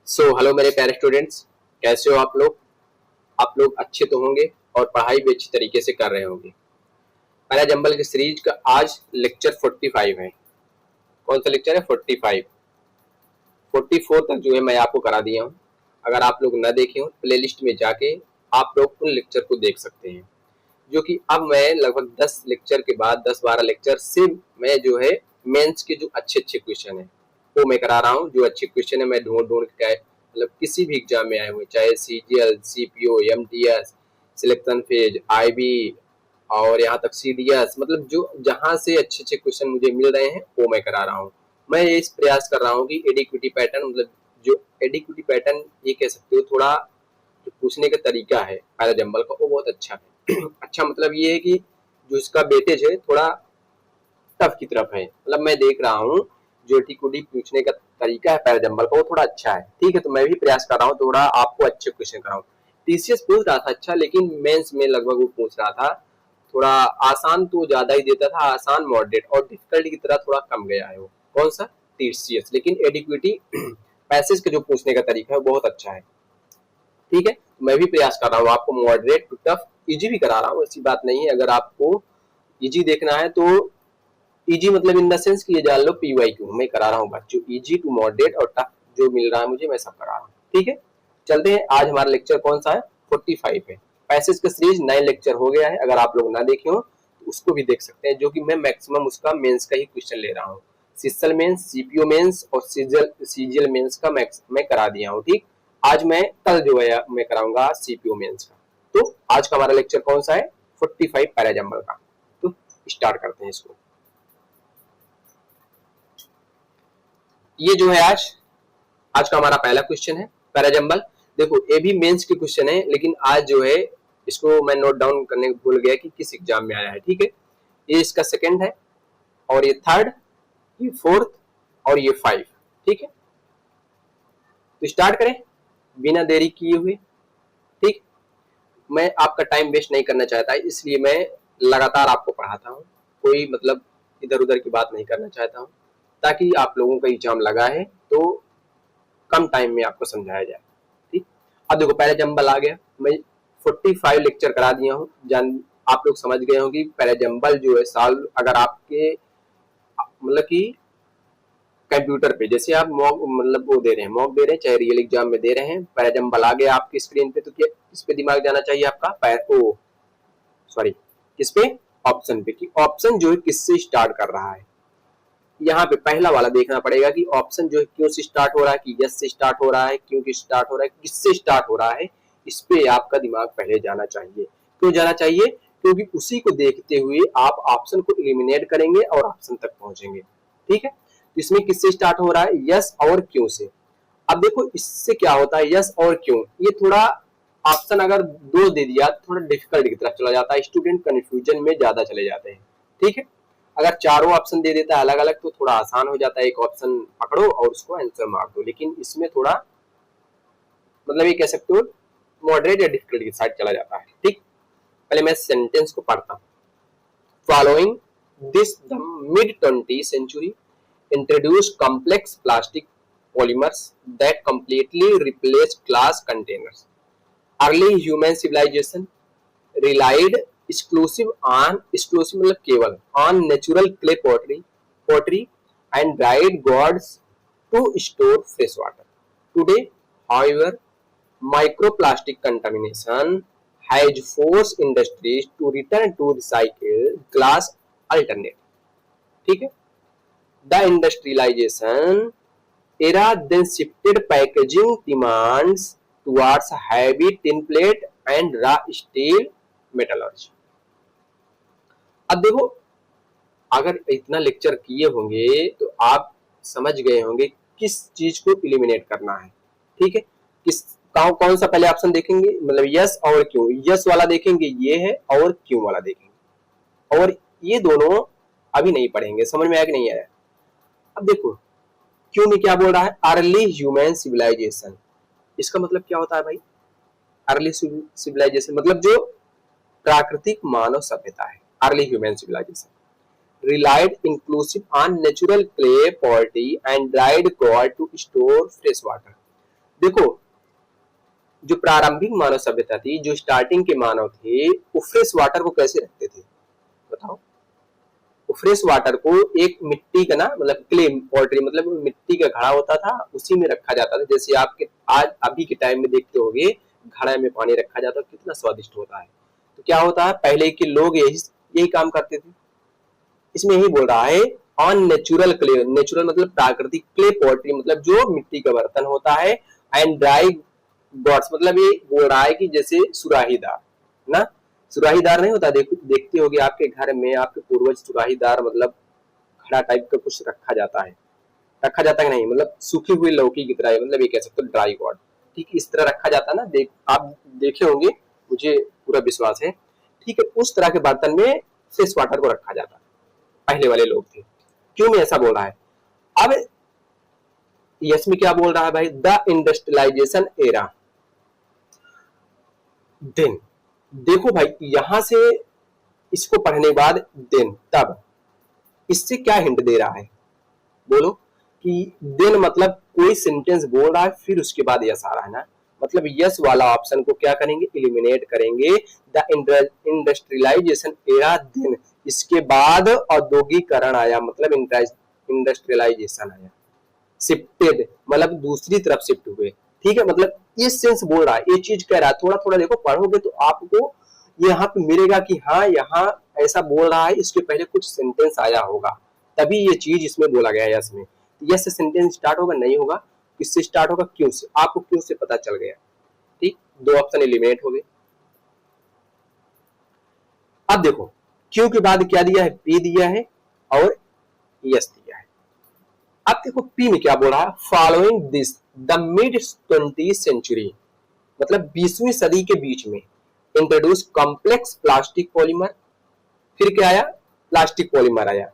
Hello मेरे प्यारे students, कैसे हो आप लोग। आप लोग अच्छे तो होंगे और पढ़ाई भी अच्छी तरीके से कर रहे होंगे। पहला जंबल की सीरीज का आज लेक्चर 45 है। कौन सा लेक्चर है? 45। 44 तक जो है मैं आपको करा दिया हूँ। अगर आप लोग न देखे हो प्लेलिस्ट में जाके आप लोग उन लेक्चर को देख सकते हैं, जो कि अब मैं लगभग 10 लेक्चर के बाद 10-12 लेक्चर से मैं जो है मेंस के जो अच्छे अच्छे क्वेश्चन है वो मैं करा रहा हूँ। जो अच्छे क्वेश्चन है मैं ढूंढ ढूंढ के, मतलब किसी भी एग्जाम में आए हुए, चाहे CGL, CPO, MTS, selection phase, IB और यहाँ तक सीडीएस, मतलब जो जहाँ से अच्छे अच्छे क्वेश्चन मुझे मिल रहे हैं वो मैं करा रहा हूँ। मैं इस प्रयास कर रहा हूँ कि एडिक्विटी पैटर्न, मतलब जो एडिक्विटी पैटर्न ये कह सकते हो, थोड़ा जो पूछने का तरीका है पहला जंबल का वो बहुत अच्छा है। अच्छा मतलब ये है कि जो इसका वेटेज है थोड़ा टफ की तरफ है। मतलब मैं देख रहा हूँ जो एडिक्विटी पूछने का तरीका है पहला जंबल का वो थोड़ा अच्छा है। ठीक है, तो मैं भी प्रयास कर रहा हूँ थोड़ा आपको अच्छे क्वेश्चन कराऊँ। टीसीएस पूछ रहा था अच्छा, लेकिन मेंस में लगभग वो पूछ रहा था थोड़ा आसान, तो ज्यादा ही देता था, आसान मॉडरेट, और डिफिकल्टी की तरह थोड़ा कम गया है वो। कौन सा? टीसीएस। लेकिन एडिक्विटी पैसेज का जो पूछने का तरीका है बहुत अच्छा है। ठीक है, मैं भी प्रयास कर रहा हूँ आपको मॉडरेट टू टफ इजी भी करा रहा हूँ, ऐसी बात नहीं है। अगर आपको इजी देखना है तो इजी मतलब इन द सेंस कि ये जान लो पीवाईक्यू मैं करा रहा हूँ बच्चों, इजी टू मॉडरेट और टफ जो मिल रहा है मुझे मैं सब करा रहा हूँ। ठीक है, चलते हैं। आज हमारा लेक्चर कौन सा है? 45 है। पैसेज का सीरीज 9 लेक्चर हो गया है। अगर आप लोग ना देखे हो तो उसको भी देख सकते हैं, जो कि मैं मैक्सिमम उसका मेंस का ही क्वेश्चन ले रहा हूँ। सिस्टल मेंस, सीपीओ मेंस और सीजीएल मेंस का मैं करा दिया हूँ। ठीक, आज मैं कल जो है मैं कराऊंगा सीपीओ मेंस का। तो आज का हमारा लेक्चर कौन सा है? 45 पैराजंबल का। तो स्टार्ट करते हैं इसको। ये जो है आज का हमारा पहला क्वेश्चन है पैराजंबल। देखो ये भी मेंस के क्वेश्चन है, लेकिन आज जो है इसको मैं नोट डाउन करने भूल गया कि किस एग्जाम में आया है। ठीक है, ये इसका सेकंड है और ये थर्ड, ये फोर्थ और ये 5। ठीक है, तो स्टार्ट करें बिना देरी किए हुए। ठीक, मैं आपका टाइम वेस्ट नहीं करना चाहता, इसलिए मैं लगातार आपको पढ़ाता हूँ। कोई मतलब इधर उधर की बात नहीं करना चाहता हूँ, ताकि आप लोगों का एग्जाम लगा है तो कम टाइम में आपको समझाया जाए। ठीक, अब देखो पहला जंबल आ गया। मैं 45 लेक्चर करा दिया हूँ। जान आप लोग समझ गए हो कि पहला जंबल जो है साल, अगर आपके मतलब कि कंप्यूटर पे जैसे आप मॉक मतलब वो दे रहे हैं, मॉक दे रहे हैं, चाहे रियल एग्जाम में दे रहे हैं, पहला जंबल आ गया आपकी स्क्रीन पे, तो क्या किस पे दिमाग जाना चाहिए आपका? सॉरी, किस पे? ऑप्शन पे। कि ऑप्शन जो है किससे स्टार्ट कर रहा है। यहाँ पे पहला वाला देखना पड़ेगा कि ऑप्शन जो है क्यों से स्टार्ट हो रहा है, कि यस से स्टार्ट हो रहा है, क्यों की स्टार्ट हो रहा है, किससे स्टार्ट हो रहा है। इस पे आपका दिमाग पहले जाना चाहिए। क्यों जाना चाहिए? क्योंकि उसी को देखते हुए आप ऑप्शन को एलिमिनेट करेंगे और ऑप्शन तक पहुंचेंगे। ठीक है, इसमें किससे स्टार्ट हो रहा है? यस और क्यों से। अब देखो इससे क्या होता है, यस और क्यों, ये थोड़ा ऑप्शन अगर दो दे दिया थोड़ा डिफिकल्ट की तरफ चला जाता है, स्टूडेंट कंफ्यूजन में ज्यादा चले जाते हैं। ठीक है, अगर चारों ऑप्शन दे देता है अलग अलग तो थोड़ा आसान हो जाता है, एक ऑप्शन पकड़ो और उसको आंसर मार दो। लेकिन इसमें थोड़ा मतलब ये कह सकते हो मॉडरेट या डिफिकल्ट की साइड चला जाता है। ठीक, पहले मैं सेंटेंस को पढ़ता हूँ। Following this the mid 20th century introduced complex plastic polymers that completely replaced glass containers. Early human civilization relied exclusive मतलब केवल on natural clay pottery and dried gourds to store fresh water. Today, however, microplastic contamination has forced industries to return to recycled glass alternate. ठीक है, the industrialization era then shifted packaging demands towards heavy tin plate and raw steel metallurgy. अब देखो अगर इतना lecture किए होंगे तो आप समझ गए होंगे किस चीज को एलिमिनेट करना है। ठीक है, किस कौन सा पहले ऑप्शन देखेंगे, मतलब यस और क्यों। यस वाला देखेंगे ये है, और क्यों वाला देखेंगे, और ये दोनों अभी नहीं पढ़ेंगे। समझ में आया कि नहीं आया? अब देखो क्यों में क्या बोल रहा है, अर्ली ह्यूमन सिविलाइजेशन। इसका मतलब क्या होता है भाई? अर्ली सिविलाइजेशन मतलब जो प्राकृतिक मानव सभ्यता है, early human civilisation relied inclusive on natural clay pottery and dried gourd to store fresh water. देखो जो प्रारंभिक मानव सभ्यता थी, जो स्टार्टिंग के मानव थे, वो फ्रेश वाटर को कैसे रखते थे बताओ। वो फ्रेश वाटर को एक मिट्टी का ना मतलब क्ले पॉटरी मतलब मिट्टी का घड़ा होता था, उसी में रखा जाता था। जैसे आपके आज अभी के टाइम में देखते होगे घड़ा में पानी रखा जाता है, कितना स्वादिष्ट होता है। तो क्या होता है, पहले के लोग यही यही काम करते थे। इसमें यही बोल रहा है ऑन नेचुरल क्ले, नेचुरल मतलब प्राकृतिक, क्ले पॉटरी मतलब जो मिट्टी का बर्तन होता है, एंड ड्राई गॉड्स मतलब ये बोल रहा है कि जैसे सुराहीदार ना, सुराहीदार नहीं होता, देखते होगे आपके घर में आपके पूर्वज सुराहीदार मतलब खड़ा टाइप का कुछ रखा जाता है, रखा जाता है कि नहीं, मतलब सूखी हुई लौकी की तरह, मतलब ये कह सकते हो ड्राई गॉड, ठीक इस तरह रखा जाता है ना, आप देखे होंगे, मुझे पूरा विश्वास है। ठीक है, उस तरह के बर्तन में फ्रेश वाटर को रखा जाता है, पहले वाले लोग थे। क्यों मैं ऐसा बोल रहा है, अब यस में क्या बोल रहा है भाई, द इंडस्ट्रियलाइजेशन एरा देन। देखो भाई यहां से इसको पढ़ने के बाद देन तब, इससे क्या हिंट दे रहा है बोलो, कि देन मतलब कोई सेंटेंस बोल रहा है फिर उसके बाद यस आ रहा है ना, मतलब यस वाला ऑप्शन को क्या करेंगे, एलिमिनेट करेंगे। द इंडस्ट्रियलाइजेशन एरा देन, इसके बाद औद्योगिकरण आया मतलब इंडस्ट्रियलाइजेशन आया, शिफ्टेड मतलब दूसरी तरफ शिफ्ट हुए। ठीक है, मतलब ये सेंस बोल रहा है, ये चीज कह रहा है। थोड़ा थोड़ा देखो पढ़ोगे तो आपको यहाँ पे मिलेगा कि हाँ यहाँ ऐसा बोल रहा है, इसके पहले कुछ सेंटेंस आया होगा तभी ये चीज इसमें बोला गया है यस में। यस से सेंटेंस स्टार्ट होगा नहीं होगा, किससे स्टार्ट होगा, क्यों से, आपको क्यों से पता चल गया। ठीक, दो ऑप्शन एलिमिनेट हो गए। अब देखो क्यों के बाद क्या दिया है, पी दिया है और यस दिया है। अब देखो पी में क्या बोल रहा है, following this the mid 20th century मतलब 20वीं सदी के बीच में इंट्रोड्यूस कॉम्प्लेक्स प्लास्टिक पॉलीमर, फिर क्या आया, प्लास्टिक पॉलीमर आया,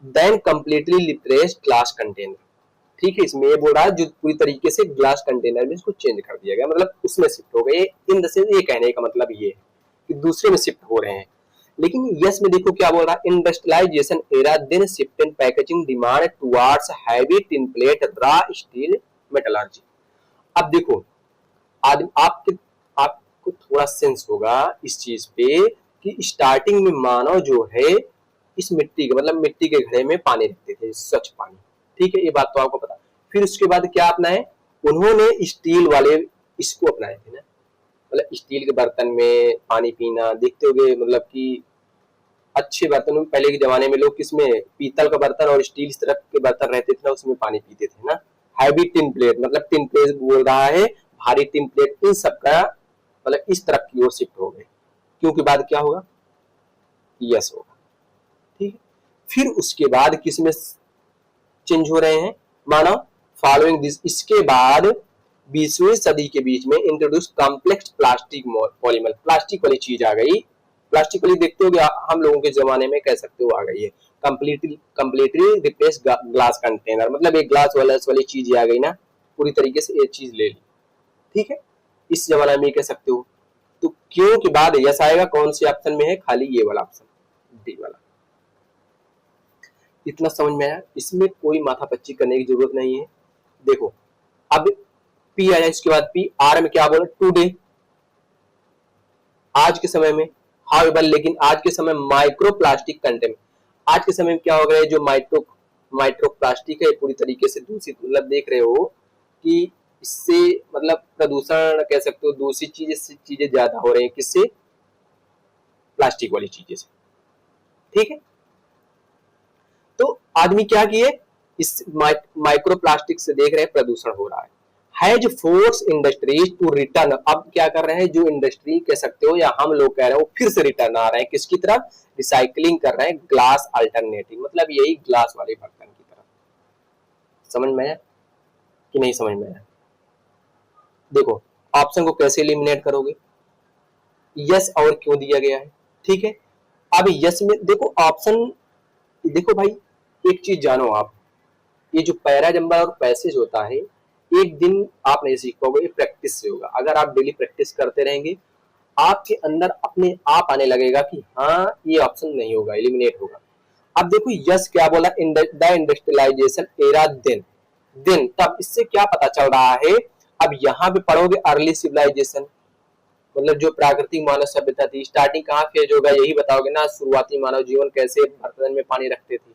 then completely replace glass container. ठीक है, इसमें ये बोल रहा है जो पूरी तरीके से ग्लास कंटेनर में इसको चेंज कर दिया गया, मतलब उसमें शिफ्ट हो गए। इन द सेंस ये कहने का मतलब ये है कि दूसरे में शिफ्ट हो रहे हैं। लेकिन यस में देखो क्या बोल रहा है, industrialisation era then shift in packaging demand towards heavy tin plate raw steel metallurgy. अब देखो आपको थोड़ा सेंस होगा इस चीज पे कि स्टार्टिंग में मानव जो है इस मिट्टी के मतलब मिट्टी के घड़े में पानी रखते थे, स्वच्छ पानी। ठीक है, ये बात तो आपको पता। फिर उसके बाद क्या अपनाए, उन्होंने स्टील वाले इसको अपनाए थे ना, मतलब स्टील के बर्तन में पानी पीना। देखते होगे मतलब कि अच्छे बर्तनों में पहले के जमाने में लोग किसमें, पीतल का बर्तन और स्टील इस तरह के बर्तन रहते थे ना, उसमें पानी पीते थे ना। हैवी टिन प्लेट मतलब टिन प्लेट बोल रहा है, भारी टिन प्लेट, इन सब का मतलब इस तरफ की ओर शिफ्ट हो गए। क्योंकि बाद क्या होगा, यस होगा। ठीक है, फिर उसके बाद किसमें चेंज हो रहे हैं मानव, फॉलोइंग दिस, इसके बाद 20वीं सदी के बीच में introduce complex plastic polymer, plastic वाली चीज आ गई। प्लास्टिक वाली देखते हो हम लोगों के जमाने में कह सकते हो आ गई है, कंप्लीटली रिप्लेस ग्लास कंटेनर, मतलब एक ग्लास वाली चीज आ गई ना, पूरी तरीके से ये चीज ले ली। ठीक है, इस जमाने में कह सकते हो। तो क्यों के बाद यस आएगा, कौन से ऑप्शन में है, खाली ये वाला ऑप्शन, डी वाला। इतना समझ में आया, इसमें कोई माथापच्ची करने की जरूरत नहीं है। देखो अब पी आया, इसके बाद पी, आर में क्या बोला, टुडे, आज के समय में, हाउएवर लेकिन आज के समय माइक्रो प्लास्टिक कंटेंट, आज के समय में क्या हो गया है, जो माइक्रो प्लास्टिक है पूरी तरीके से दूषित, मतलब देख रहे हो कि इससे मतलब प्रदूषण कह सकते हो, दूसरी चीजें ज्यादा हो रही है, किससे, प्लास्टिक वाली चीजें से। ठीक है, तो आदमी क्या किए, इस माइक्रो प्लास्टिक से देख रहे हैं प्रदूषण हो रहा है। Has force industries to return, अब क्या कर रहे हैं, जो इंडस्ट्री कह सकते हो या हम लोग कह रहे हो, फिर से रिटर्न आ रहे हैं किसकी तरफ, रिसाइकलिंग कर रहे हैं, ग्लास अल्टरनेटिव, मतलब यही ग्लास वाले बर्तन की तरफ। समझ में आया कि नहीं समझ में आया। देखो ऑप्शन को कैसे एलिमिनेट करोगे, यस और क्यों दिया गया है। ठीक है, अब यस में देखो ऑप्शन, देखो भाई एक चीज जानो आप, ये जो पैराजंबल और पैसेज होता है, एक दिन आप नहीं सीख पाओगे, ये प्रैक्टिस से होगा। अगर आप डेली प्रैक्टिस करते रहेंगे, आपके अंदर अपने आप आने लगेगा कि हाँ ये ऑप्शन नहीं होगा, एलिमिनेट होगा। अब देखो यस क्या बोला, द इंडस्ट्रियलाइजेशन एरा देन, तब इससे क्या पता चल रहा है, अब यहाँ पे पढ़ोगे अर्ली सिविलाइजेशन, मतलब जो प्राकृतिक मानव सभ्यता थी, स्टार्टिंग कहाँ फेज होगा यही बताओगे ना, शुरुआती मानव जीवन कैसे बर्तन में पानी रखते थे,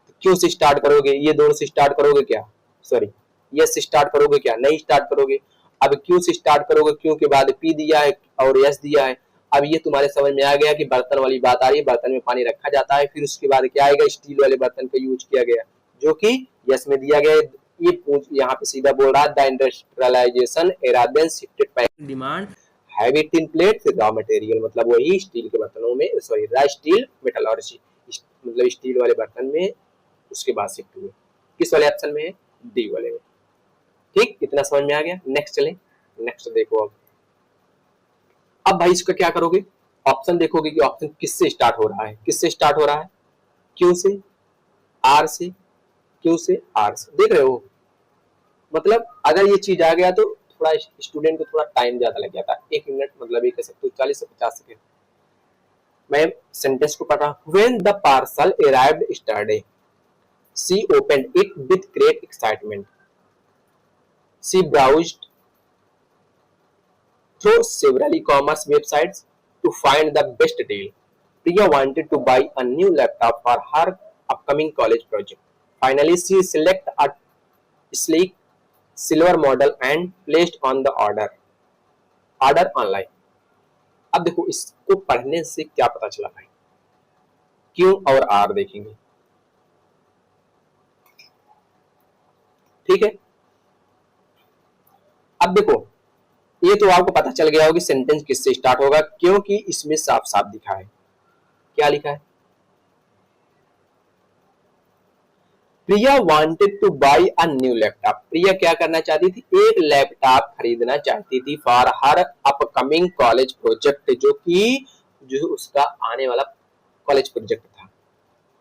तो क्यों से स्टार्ट करोगे, ये दोनों से स्टार्ट करोगे क्या, सॉरी यस से स्टार्ट करोगे क्या, नहीं स्टार्ट करोगे। अब क्यों से स्टार्ट करोगे, क्यों के बाद पी दिया है और यस दिया है। अब ये तुम्हारे समझ में आ गया कि बर्तन वाली बात आ रही है, बर्तन में पानी रखा जाता है, फिर उसके बाद क्या आएगा, स्टील वाले बर्तन का यूज किया गया जो कि यस में दिया गया। ये यहाँ पे सीधा बोल रहा है the industrialisation era then shifted demand heavy tin plate raw material, मतलब वही स्टील के बर्तनों में, सॉरी रॉ स्टील मेटलर्जी, मतलब स्टील वाले बर्तन में उसके बाद शिफ्ट हुए। किस वाले ऑप्शन में है, डी वाले में। ठीक, इतना समझ में आ गया। नेक्स्ट चले, नेक्स्ट देखो। अब भाई इसका क्या करोगे, ऑप्शन देखोगे कि ऑप्शन किससे स्टार्ट हो रहा है, किससे स्टार्ट हो रहा है, क्यू से, आर से, क्यू से, आर से, देख रहे हो। मतलब अगर ये चीज आ गया तो थोड़ा स्टूडेंट को थोड़ा टाइम ज्यादा लग जाता है, 1 मिनट मतलब ये कह सकते हो 40 से 50 सेकेंड। मैं सेंटेंस को पढ़ रहा हूं। When the parcel arrived yesterday she opened it with great excitement, she browsed through several e-commerce websites to find the best deal. Priya wanted to buy a new laptop for her upcoming college project. Finally, she selected a sleek silver model and placed on the order online. अब देखो इसको पढ़ने से क्या पता चला भाई, क्यों और आर देखेंगे, ठीक है। अब देखो ये तो आपको पता चल गया होगा कि सेंटेंस किससे स्टार्ट होगा, क्योंकि इसमें साफ साफ दिखा है, क्या लिखा है, Priya wanted to buy a new laptop. Priya क्या करना चाहती थी, एक लैपटॉप खरीदना चाहती थी for her upcoming college project, जो उसका आने वाला कॉलेज प्रोजेक्ट था।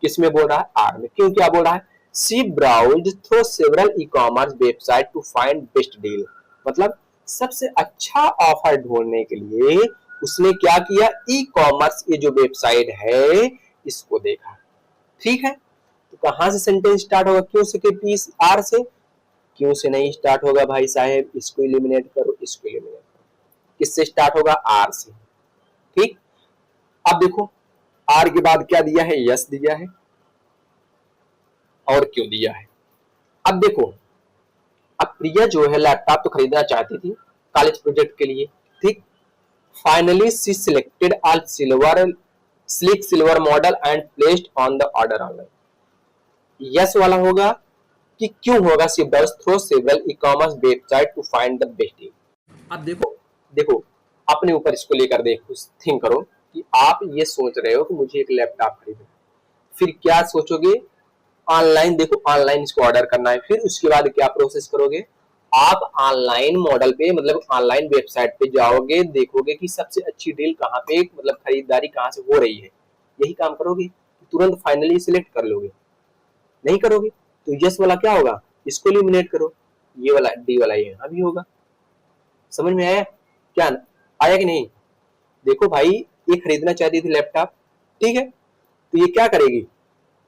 किसमें बोल रहा है, आर में। क्यों, क्या बोल रहा है, she browsed through several e-commerce website to find best deal, मतलब सबसे अच्छा ऑफर ढूंढने के लिए उसने क्या किया, ई कॉमर्स ये जो वेबसाइट है इसको देखा, ठीक है। तो कहां से सेंटेंस स्टार्ट होगा, क्यों से, पी आर से, क्यों से नहीं स्टार्ट होगा भाई साहब, इसको एलिमिनेट करो, इसको एलिमिनेट करो, किससे स्टार्ट होगा, आर से, ठीक। अब देखो आर के बाद क्या दिया है, यस दिया है और क्यों दिया है। अब देखो अब प्रिया जो है लैपटॉप तो खरीदना चाहती थी कॉलेज प्रोजेक्ट के लिए, ठीक। Finally she selected a sleek silver model and placed on the order online. Yes वाला होगा कि क्यों होगा, she browsed through several e-commerce website to find the best deal. अब देखो देखो अपने ऊपर इसको लेकर देखो, थिंक करो कि आप ये सोच रहे हो कि मुझे एक लैपटॉप खरीदना, फिर क्या सोचोगे, ऑनलाइन देखो, ऑनलाइन इसको ऑर्डर करना है, फिर उसके बाद क्या प्रोसेस करोगे, आप ऑनलाइन मॉडल पे मतलब ऑनलाइन वेबसाइट पे जाओगे, देखोगे कि सबसे अच्छी डील कहाँ पे, मतलब खरीदारी कहाँ से हो रही है, यही काम करोगे, तुरंत फाइनली सिलेक्ट कर लोगे, नहीं करोगे। तो यस वाला क्या होगा, इसको एलिमिनेट करो, ये वाला डी वाला यहाँ भी होगा। समझ में आया, क्या आया कि नहीं। देखो भाई ये खरीदना चाहती थी लैपटॉप, ठीक है, तो ये क्या करेगी,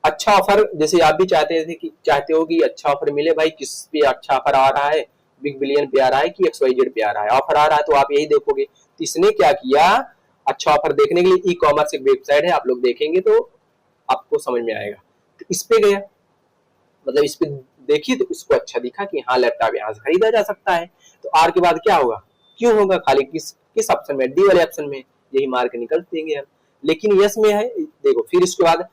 अच्छा ऑफर, जैसे आप भी चाहते हो कि अच्छा ऑफर मिले भाई, किस पे अच्छा ऑफर आ रहा है, बिग बिलियन पे आ रहा है कि XYZ पे आ रहा है, ऑफर आ रहा है तो आप यही देखोगे। तो इसने क्या किया, अच्छा ऑफर देखने के लिए ई कॉमर्स एक वेबसाइट है, आप लोग देखेंगे तो आपको समझ में आएगा, तो इस पे गया, मतलब इस पे देखिए तो उसको अच्छा दिखा कि हाँ लैपटॉप यहाँ से खरीदा जा सकता है। तो आर के बाद क्या होगा, क्यों होगा, खाली किस किस ऑप्शन में, डी वाले ऑप्शन में, यही मार्क निकल देंगे हम। लेकिन यस में है, देखो फिर इसके बाद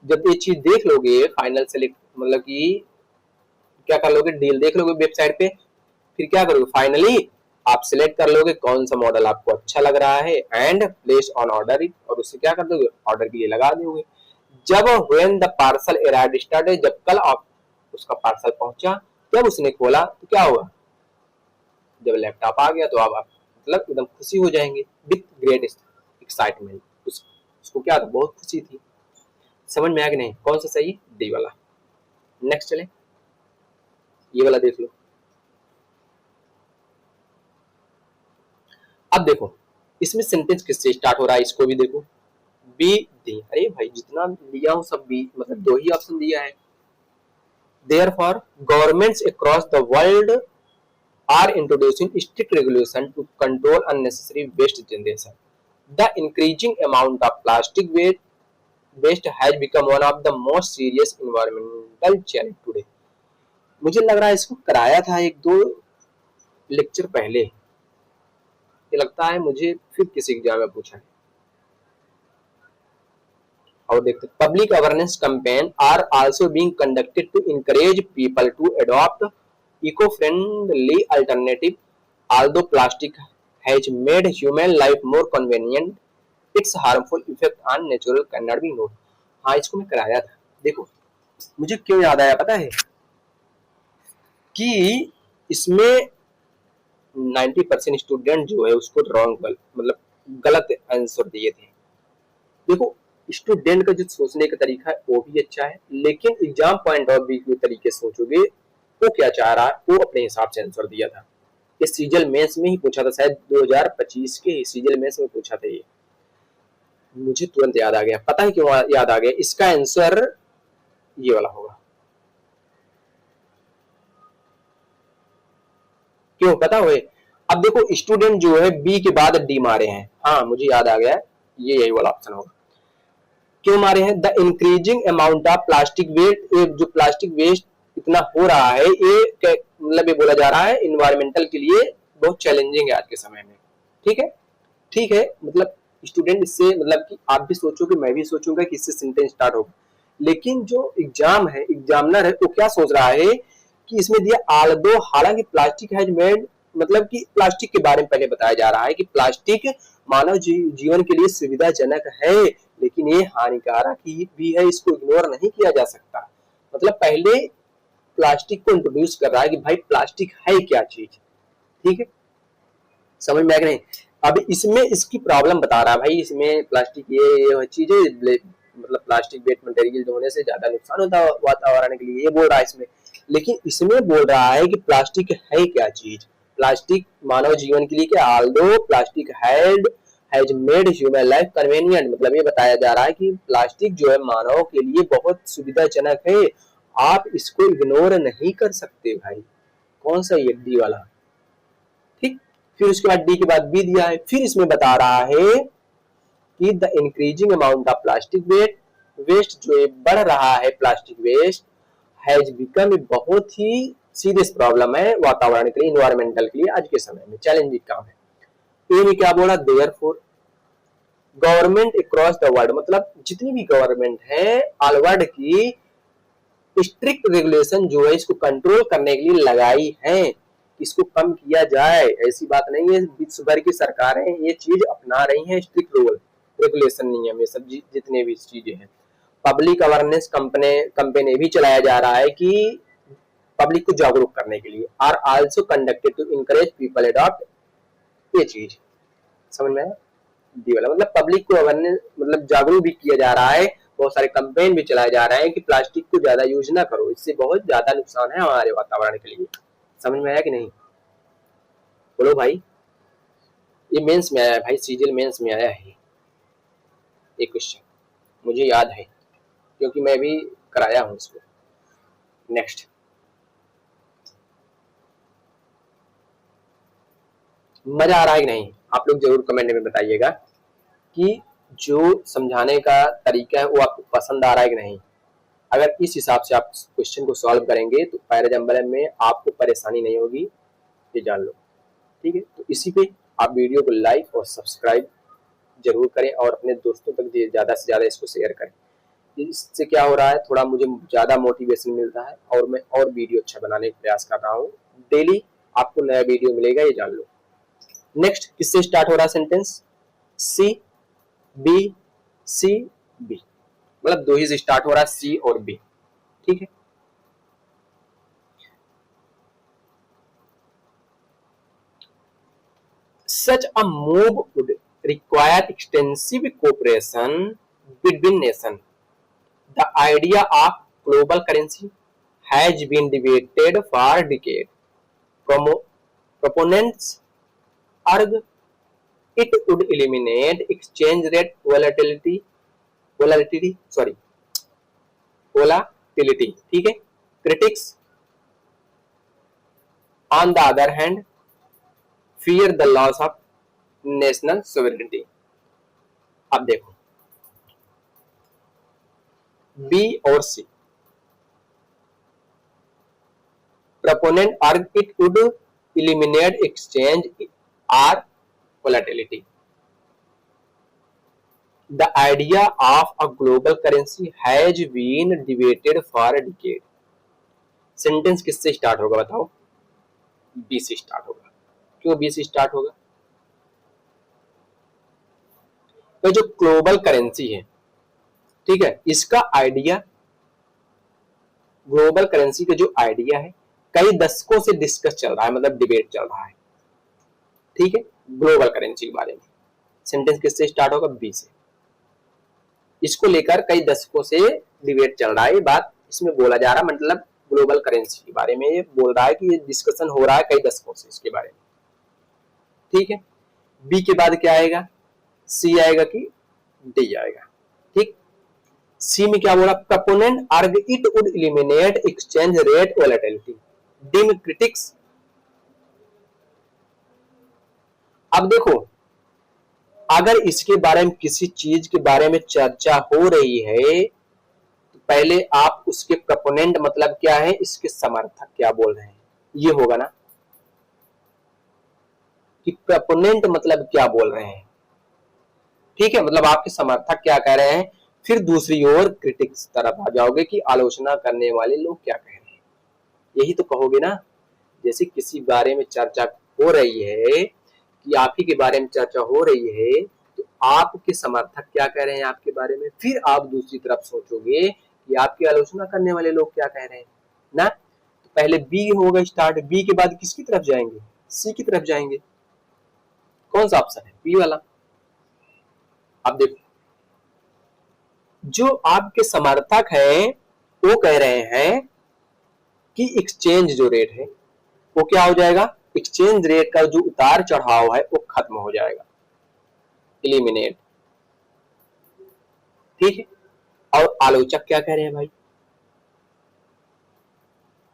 जब ये चीज देख लोगे, फाइनल सेलेक्ट मतलब कि क्या कर लोगे, डील देख लोगे वेबसाइट पे, फिर क्या करोगे, फाइनली आप सिलेक्ट कर लोगे कौन सा मॉडल आपको अच्छा लग रहा है and place on order it, और उससे क्या कर दोगे, ऑर्डर के लिए लगा दोगे। जब when the parcel arrived yesterday, जब कल आप उसका पार्सल पहुंचा, जब उसने खोला तो क्या हुआ, जब लैपटॉप आ गया तो आप मतलब एकदम खुशी हो जाएंगे, विथ ग्रेट एक्साइटमेंट, उसको क्या था, बहुत खुशी थी। समझ में आया कि नहीं, कौन सा सही, डी वाला। नेक्स्ट चले, ये वाला देख लो। अब देखो इसमें सेंटेंस किससे स्टार्ट हो रहा है, इसको भी देखो, बी डी, अरे भाई जितना दिया हूं सब बी, मतलब 2 ही ऑप्शन दिया है। Therefore, governments across the world are introducing strict regulation to control unnecessary waste generation. The increasing amount of plastic waste has become one of the most serious environmental challenge today. मुझे लग रहा है इसको कराया था एक दो लेक्चर पहले, ये लगता है मुझे फिर किसी एग्जाम में पूछा है। और देखते public awareness campaign are also being conducted to encourage people to adopt eco-friendly alternative. Although plastic has made human life more convenient, its harmful effect on natural cannot be ignored. हाँ, इसको मैं कराया था। देखो मुझे क्यों याद आया पता है कि इसमें 90% स्टूडेंट जो है उसको रॉन्ग मतलब गलत आंसर दिए थे। देखो स्टूडेंट का जो सोचने का तरीका है वो भी अच्छा है, लेकिन एग्जाम पॉइंट ऑफ व्यू के तरीके से सोचोगे वो क्या चाह रहा है वो अपने हिसाब से आंसर दिया था। ये सीजल मेंस में ही पूछा था, शायद 2025 के सीजल मेंस में पूछा था। ये मुझे तुरंत याद आ गया। पता है क्यों याद आ गया? इसका आंसर ये वाला होगा। क्यों पता हुए? अब देखो स्टूडेंट जो है बी के बाद डी मारे हैं। हाँ मुझे याद आ गया, ये यही वाला ऑप्शन होगा। क्यों मारे हैं? The increasing amount of plastic waste, जो प्लास्टिक वेस्ट इतना हो रहा है ये मतलब ये बोला जा रहा है इन्वायरमेंटल के लिए बहुत चैलेंजिंग है आज के समय में। ठीक है, ठीक है, मतलब स्टूडेंट इससे मतलब कि आप भी सोचोगे मैं भी सोचूंगा कि इससे सेंटेंस स्टार्ट होगा, लेकिन जो एग्जाम है एग्जामिनर है वो क्या सोच रहा है कि इसमें दिया आल्दो, हालांकि प्लास्टिक हैज मेड, मतलब कि प्लास्टिक के बारे में पहले बताया जा रहा है कि प्लास्टिक मानव जीवन के लिए सुविधाजनक है लेकिन ये हानिकारक भी है, इसको इग्नोर नहीं किया जा सकता। मतलब पहले प्लास्टिक को इंट्रोड्यूस कर रहा है कि भाई प्लास्टिक है क्या चीज। ठीक है, समझ में आ गया नहीं? अब इसमें इसकी प्रॉब्लम बता रहा है भाई, इसमें प्लास्टिक ये चीज है, मतलब प्लास्टिक वेस्ट मटेरियल होने से ज्यादा नुकसान होता है वातावरण के लिए, ये बोल रहा है इसमें। लेकिन इसमें बोल रहा है कि प्लास्टिक है क्या चीज, प्लास्टिक मानव जीवन के लिए क्या, Aldous plastic has made human life convenient, मतलब ये बताया जा रहा है कि प्लास्टिक जो है मानव के लिए बहुत सुविधाजनक है, आप इसको इग्नोर नहीं कर सकते भाई। कौन सा ये डी वाला? ठीक, फिर उसके बाद डी के बाद बी दिया है, फिर इसमें बता रहा है कि the increasing amount of plastic waste जो बढ़ रहा है प्लास्टिक वेस्ट हैज बिकम बहुत ही सीरियस प्रॉब्लम है वातावरण के लिए, इन्वायरमेंटल के लिए आज के समय में चैलेंजिंग काम है। ए में क्या बोला? Therefore government across the world, मतलब जितनी भी गवर्नमेंट है ऑल वर्ल्ड की स्ट्रिक्ट रेगुलेशन जो है इसको कंट्रोल करने के लिए लगाई है, इसको कम किया जाए। ऐसी बात नहीं है, विश्व भर की सरकारें ये चीज अपना रही हैं, स्ट्रिक्ट रूल रेगुलेशन नियम ये सब जितने भी चीजें हैं। पब्लिक अवेयरनेस कंपेन भी चलाया जा रहा है कि पब्लिक को जागरूक करने के लिए, are also conducted to encourage people adopt, ये चीज समझ में आया? दी वाला मतलब पब्लिक को अवेयरनेस मतलब जागरूक भी किया जा रहा है, बहुत सारे कंपेन भी चलाए जा रहे हैं कि प्लास्टिक को ज्यादा यूज ना करो, इससे बहुत ज्यादा नुकसान है हमारे वातावरण के लिए। समझ में आया कि नहीं? बोलो भाई। ये मेंस में आया है भाई, सीजल मेंस में आया है ये क्वेश्चन, मुझे याद है क्योंकि मैं भी कराया हूं इसको। नेक्स्ट, मजा आ रहा है कि नहीं? आप लोग जरूर कमेंट में बताइएगा कि जो समझाने का तरीका है वो आपको पसंद आ रहा है कि नहीं। अगर इस हिसाब से आप क्वेश्चन को सॉल्व करेंगे तो पैराजम्बल में आपको परेशानी नहीं होगी, ये जान लो। ठीक है, तो इसी पे आप वीडियो को लाइक और सब्सक्राइब जरूर करें और अपने दोस्तों तक ज्यादा से ज्यादा इसको शेयर करें। इससे क्या हो रहा है, थोड़ा मुझे ज्यादा मोटिवेशन मिलता है और मैं और वीडियो अच्छा बनाने का प्रयास कर रहा हूँ। डेली आपको नया वीडियो मिलेगा, ये जान लो। नेक्स्ट, किससे स्टार्ट हो रहा है sentence? C B, C B, मतलब दो ही से स्टार्ट हो रहा है, सी और बी। ठीक है, such a move would require extensive cooperation between nations. The idea of global currency has been debated for decades. Proponents argue it would eliminate exchange rate volatility. ठीक है, critics on the other hand fear the loss of national sovereignty. अब देखो B और सी, proponent argue it would eliminate exchange or volatility. The idea of a global currency has been debated for a decade. Sentence किससे start होगा बताओ? B से start होगा। क्यों B से स्टार्ट होगा? तो जो ग्लोबल करेंसी है, ठीक है, इसका आइडिया, ग्लोबल करेंसी का जो आइडिया है कई दशकों से डिस्कस चल रहा है, मतलब डिबेट चल रहा है, ठीक है, ग्लोबल करेंसी के बारे में। सेंटेंस किससे स्टार्ट होगा? बी से। इसको लेकर कई दशकों से डिबेट चल रहा है, ये बात इसमें बोला जा रहा है, मतलब ग्लोबल करेंसी के बारे में ये बोल रहा है कि ये डिस्कशन हो रहा है कई दशकों से इसके बारे में, ठीक है। बी के बाद क्या आएगा? सी आएगा कि डी आएगा, ठीक। सी में क्या बोला? Proponent argue it would eliminate exchange rate volatility. D में क्रिटिक्स। अब देखो अगर इसके बारे में किसी चीज के बारे में चर्चा हो रही है तो पहले आप उसके प्रोपोनेंट मतलब क्या है, इसके समर्थक क्या बोल रहे हैं, ये होगा ना कि प्रोपोनेंट मतलब क्या बोल रहे हैं, ठीक है, मतलब आपके समर्थक क्या कह रहे हैं। फिर दूसरी ओर क्रिटिक्स तरफ आ जाओगे कि आलोचना करने वाले लोग क्या कह रहे हैं, यही तो कहोगे ना। जैसे किसी बारे में चर्चा हो रही है कि आप ही के बारे में चर्चा हो रही है तो आपके समर्थक क्या कह रहे हैं आपके बारे में, फिर आप दूसरी तरफ सोचोगे कि आपकी आलोचना करने वाले लोग क्या कह रहे हैं ना। तो पहले बी होगा स्टार्ट, बी के बाद किसकी तरफ जाएंगे? सी की तरफ जाएंगे। कौन सा ऑप्शन है? बी वाला। अब देखो जो आपके समर्थक हैं वो कह रहे हैं कि एक्सचेंज जो रेट है वो क्या हो जाएगा, एक्सचेंज रेट का जो उतार चढ़ाव है वो खत्म हो जाएगा, एलिमिनेट, ठीक है। और आलोचक क्या कह रहे हैं भाई?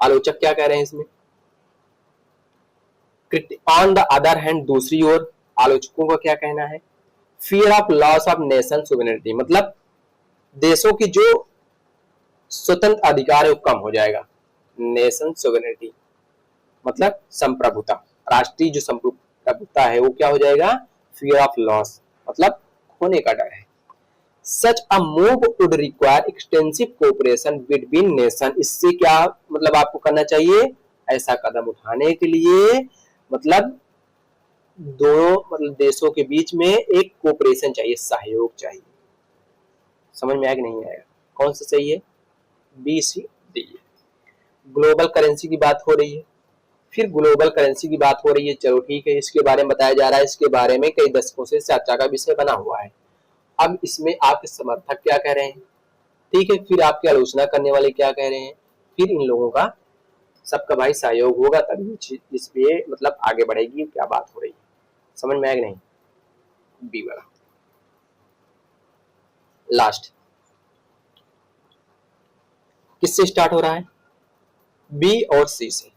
आलोचक क्या कह रहे हैं इसमें? ऑन द अदर हैंड, दूसरी ओर आलोचकों का क्या कहना है? Fear of loss of nation sovereignty, मतलब देशों की जो स्वतंत्र अधिकार है वो कम हो जाएगा। नेशन सोवरेनिटी मतलब संप्रभुता, राष्ट्रीय जो संप्रभुता है वो क्या हो जाएगा? फियर ऑफ लॉस मतलब खोने का डर है। Such a move would require extensive cooperation between nation, इससे क्या मतलब आपको करना चाहिए? ऐसा कदम उठाने के लिए मतलब दोनों मतलब देशों के बीच में एक कोऑपरेशन चाहिए, सहयोग चाहिए। समझ में आया कि नहीं आएगा? कौन सा सही है? बी सी डी है। ग्लोबल करेंसी की बात हो रही है, फिर ग्लोबल करेंसी की बात हो रही है, चलो ठीक है, इसके बारे में बताया जा रहा है, इसके बारे में कई दशकों से चर्चा का विषय बना हुआ है। अब इसमें आपके समर्थक क्या कह रहे हैं, ठीक है, फिर आपकी आलोचना करने वाले क्या कह रहे हैं, फिर इन लोगों का सबका भाई सहयोग होगा तभी इस पे मतलब आगे बढ़ेगी क्या बात हो रही है। समझ में आया कि नहीं? बी वाला लास्ट किससे स्टार्ट हो रहा है? बी और सी से।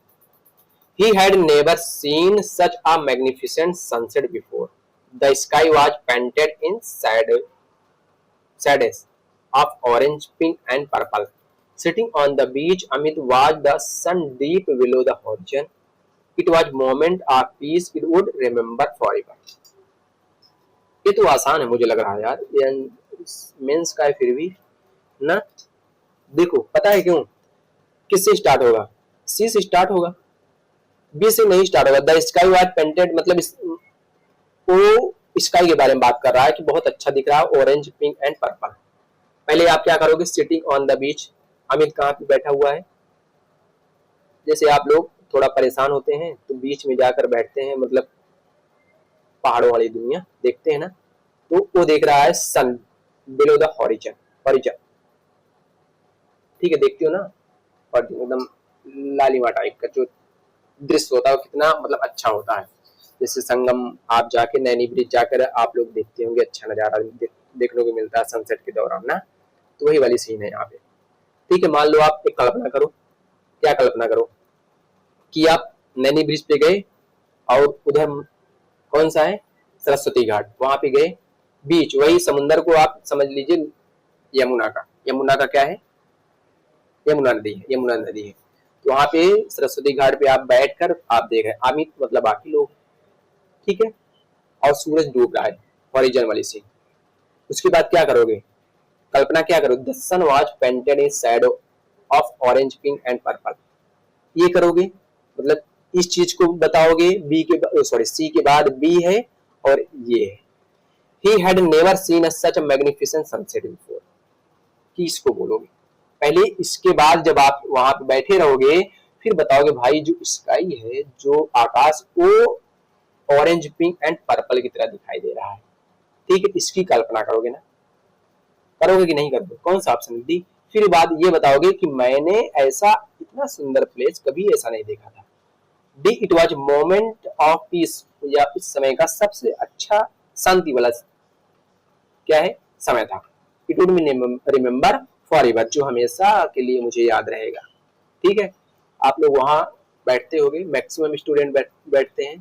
He had never seen such a magnificent sunset before. The sky was painted in shades of orange, pink, and purple. Sitting on the beach, Amit watched the sun deep below the horizon. It was moment of peace it would remember forever. ये तो आसान है मुझे लग रहा है यार, ये मेंस का है फिर भी ना। देखो पता है क्यों? किससे स्टार्ट होगा? सी से स्टार्ट होगा, बी से नहीं स्टार्ट होगा। द स्काई वाज पेंटेड मतलब वो स्काई के बारे में बात कर रहा है कि बहुत अच्छा दिख रहा है, ऑरेंज, पिंक एंड पर्पल। पहले आप क्या करोगे? Sitting on the beach. Amit कहाँ पे बैठा हुआ है? जैसे आप लोग थोड़ा परेशान होते हैं तो बीच में जाकर बैठते हैं, मतलब पहाड़ों वाली दुनिया देखते हैं ना, तो वो देख रहा है सन बिलो द हॉरिजन, हॉरिजन, ठीक है, देखते हो ना, और एकदम लालिमा टाइप का जो दृश्य होता है वो कितना मतलब अच्छा होता है। जैसे संगम आप जाके नैनी ब्रिज जाकर आप लोग देखते होंगे, अच्छा नजारा देखने को मिलता है सनसेट के दौरान ना, तो वही वाली सीन है यहाँ पे, ठीक है। मान लो आप एक कल्पना करो, क्या कल्पना करो कि आप नैनी ब्रिज पे गए और उधर कौन सा है? सरस्वती घाट, वहां पे गए। बीच, वही समुंदर को आप समझ लीजिए यमुना का, यमुना का क्या है? यमुना नदी है, यमुना नदी है। तो वहां पे सरस्वती घाट पे आप बैठकर आप देख रहे हैं, अमित मतलब बाकी लोग, ठीक है, और सूरज डूब रहा है, हॉरिजॉन वाली सीन। उसके बाद क्या करोगे? कल्पना क्या करो, the sun was painted in shadow of orange, pink and purple. ये करोगे, मतलब इस चीज को बताओगे। बी के सॉरी सी के बाद बी है और ये है। He had never seen such a magnificent sunset before, कि इसको बोलोगे। पहले इसके बाद जब आप वहां पे बैठे रहोगे, फिर बताओगे भाई जो स्काई है, जो आकाश, वो ऑरेंज, पिंक एंड पर्पल की तरह दिखाई दे रहा है। ठीक है, इसकी कल्पना करोगे ना? करोगे कि नहीं करोगे? कौन सा ऑप्शन दी? फिर बाद ये बताओगे कि मैंने ऐसा इतना सुंदर प्लेस कभी ऐसा नहीं देखा था। D, it was moment of peace, या इस समय का सबसे अच्छा शांति वाला क्या है? समय था। It would be remember for ever, जो हमेशा के लिए मुझे याद रहेगा। ठीक है, आप लोग वहां बैठते होंगे, मैक्सिमम स्टूडेंट बैठते हैं,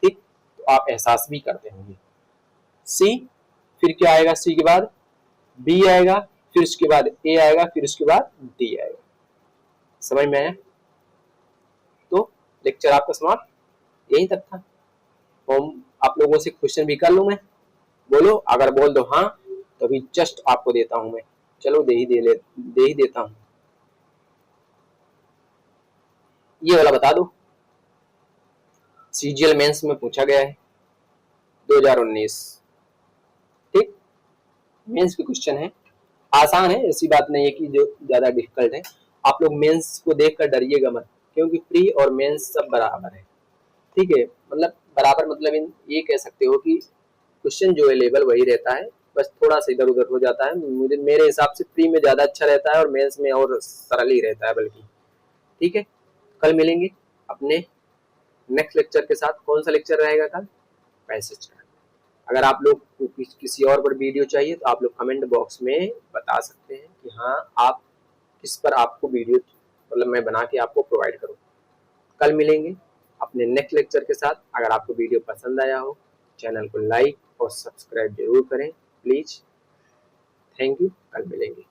ठीक, तो आप एहसास भी करते होंगे। सी, फिर क्या आएगा? सी के बाद बी आएगा, फिर उसके बाद ए आएगा, फिर उसके बाद डी आएगा। समझ में आया? तो लेक्चर आपका समाप्त, यही तक था। हम आप लोगों से क्वेश्चन भी कर लूं मैं, बोलो, अगर बोल दो हाँ तो अभी जस्ट आपको देता हूं मैं। चलो दे ही देता हूं। ये वाला बता दो, सीजीएल मेंस में पूछा गया है 2019, ठीक, मेंस के क्वेश्चन है। आसान है, ऐसी बात नहीं है कि जो ज्यादा डिफिकल्ट है। आप लोग मेंस को देखकर डरिएगा मत, क्योंकि प्री और मेंस सब बराबर है। ठीक है, मतलब बराबर मतलब इन ये कह सकते हो कि क्वेश्चन जो है लेवल वही रहता है, बस थोड़ा सा इधर उधर हो जाता है। मुझे मेरे हिसाब से प्री में ज्यादा अच्छा रहता है और मेंस में और सरल ही रहता है बल्कि। ठीक है, कल मिलेंगे अपने नेक्स्ट लेक्चर के साथ। कौन सा लेक्चर रहेगा कल? पैसेज का। अगर आप लोग को किसी और पर वीडियो चाहिए तो आप लोग कमेंट बॉक्स में बता सकते हैं कि हाँ आप किस पर आपको वीडियो मतलब मैं बना के आपको प्रोवाइड करूँ। कल मिलेंगे अपने नेक्स्ट लेक्चर के साथ। अगर आपको वीडियो पसंद आया हो, चैनल को लाइक और सब्सक्राइब जरूर करें प्लीज। थैंक यू, कल मिलेंगे।